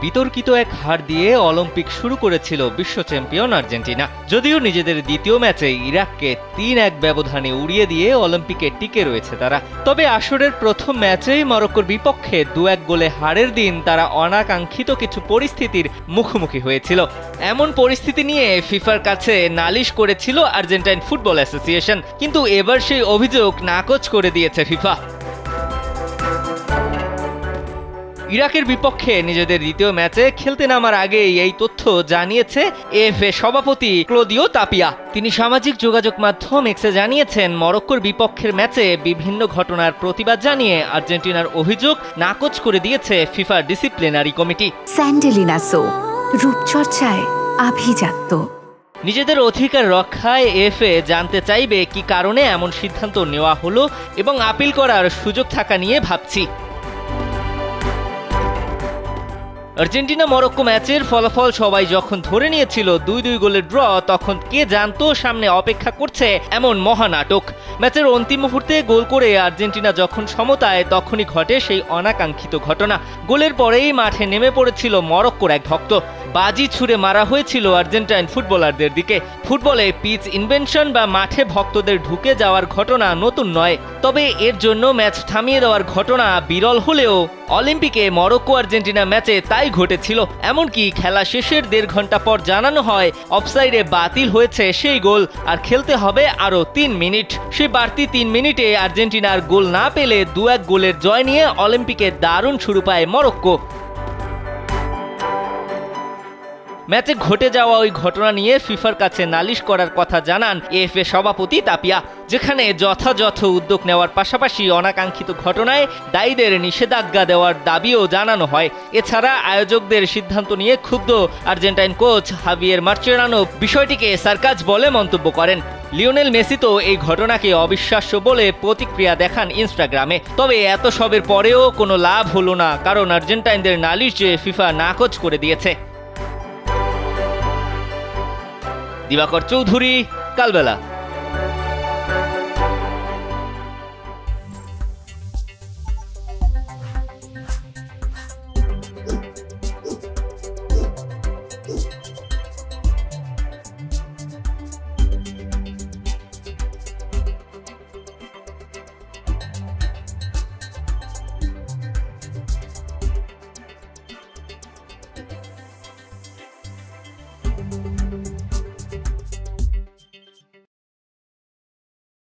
বিতর্কিত এক হার দিয়ে অলিম্পিক শুরু করেছিল বিশ্ব চ্যাম্পিয়ন আর্জেন্টিনা। যদিও নিজেদের দ্বিতীয় ম্যাচে ইরাককে ৩-১ ব্যবধানে উড়িয়ে দিয়ে অলিম্পিকে টিকে রয়েছে তারা। তবে আসরের প্রথম ম্যাচেই মরক্কোর বিপক্ষে ২-১ গোলে হারের দিন তারা অনাকাঙ্ক্ষিত কিছু পরিস্থিতির মুখোমুখি হয়েছিল। এমন পরিস্থিতি নিয়ে ফিফার কাছে নালিশ করেছিল আর্জেন্টাইন ফুটবল অ্যাসোসিয়েশন, কিন্তু এবার সেই অভিযোগ নাকচ করে দিয়েছে ফিফা। ইরাকের বিপক্ষে নিজেদের দ্বিতীয় ম্যাচে খেলতে নামার আগেই এই তথ্য জানিয়েছে এএফএ সভাপতি ক্লদিও তাপিয়া। তিনি সামাজিক যোগাযোগ মাধ্যম এক্সে জানিয়েছেন, মরক্কোর বিপক্ষের ম্যাচে বিভিন্ন ঘটনার প্রতিবাদ জানিয়ে আর্জেন্টিনার অভিযোগ নাকচ করে দিয়েছে ফিফার ডিসিপ্লিনারি কমিটি। স্যান্ডেলিনা সো, রূপচর্চায় আভিজাত্য। নিজেদের অধিকার রক্ষায় এএফএ জানতে চাইবে কি কারণে এমন সিদ্ধান্ত নেওয়া হলো এবং আপিল করার সুযোগ থাকা নিয়ে ভাবছি। আর্জেন্টিনা মরক্কো ম্যাচের ফলাফল সবাই যখন ধরে নিয়েছিল ২-২ গোলের ড্র, তখন কে জানতো সামনে অপেক্ষা করছে এমন মহানাটক। ম্যাচের অন্তিম মুহূর্তে গোল করে আর্জেন্টিনা যখন সমতায়, তখনই ঘটে সেই অনাকাঙ্ক্ষিত ঘটনা। গোলের পরেই মাঠে নেমে পড়েছিল মরক্কোর এক ভক্ত। বাজি ছুড়ে মারা হয়েছিল আর্জেন্টাইন ফুটবলারদের দিকে। ফুটবলে পিচ ইনভেনশন বা মাঠে ভক্তদের ঢুকে যাওয়ার ঘটনা নতুন নয়, তবে এর জন্য ম্যাচ থামিয়ে দেওয়ার ঘটনা বিরল হলেও অলিম্পিকে মরক্কো আর্জেন্টিনা ম্যাচে তাই ঘটেছিল। এমনকি খেলা শেষের ১.৫ ঘন্টা পর জানানো হয় অফসাইডে বাতিল হয়েছে সেই গোল, আর খেলতে হবে আরও ৩ মিনিট। সেই বাড়তি ৩ মিনিটে আর্জেন্টিনার গোল না পেলে ২-১ গোলের জয় নিয়ে অলিম্পিকে দারুণ শুরু পায় মরক্কো। ম্যাচে ঘটে যাওয়া ওই ঘটনা নিয়ে ফিফার কাছে নালিশ করার কথা জানান এএফএ সভাপতি তাপিয়া, যেখানে যথাযথ উদ্যোগ নেওয়ার পাশাপাশি অনাকাঙ্ক্ষিত ঘটনায় দায়ীদের নিষেধাজ্ঞা দেওয়ার দাবিও জানানো হয়। এছাড়া আয়োজকদের সিদ্ধান্ত নিয়ে ক্ষুব্ধ আর্জেন্টাইন কোচ হাভিয়ের মার্চেরানো বিষয়টিকে সার্কাস বলে মন্তব্য করেন। লিওনেল মেসি তো এই ঘটনাকে অবিশ্বাস্য বলে প্রতিক্রিয়া দেখান ইনস্টাগ্রামে। তবে এত সবের পরেও কোনো লাভ হলো না, কারণ আর্জেন্টাইনদের নালিশ যে ফিফা নাকচ করে দিয়েছে। দিবাকর চৌধুরী, কালবেলা।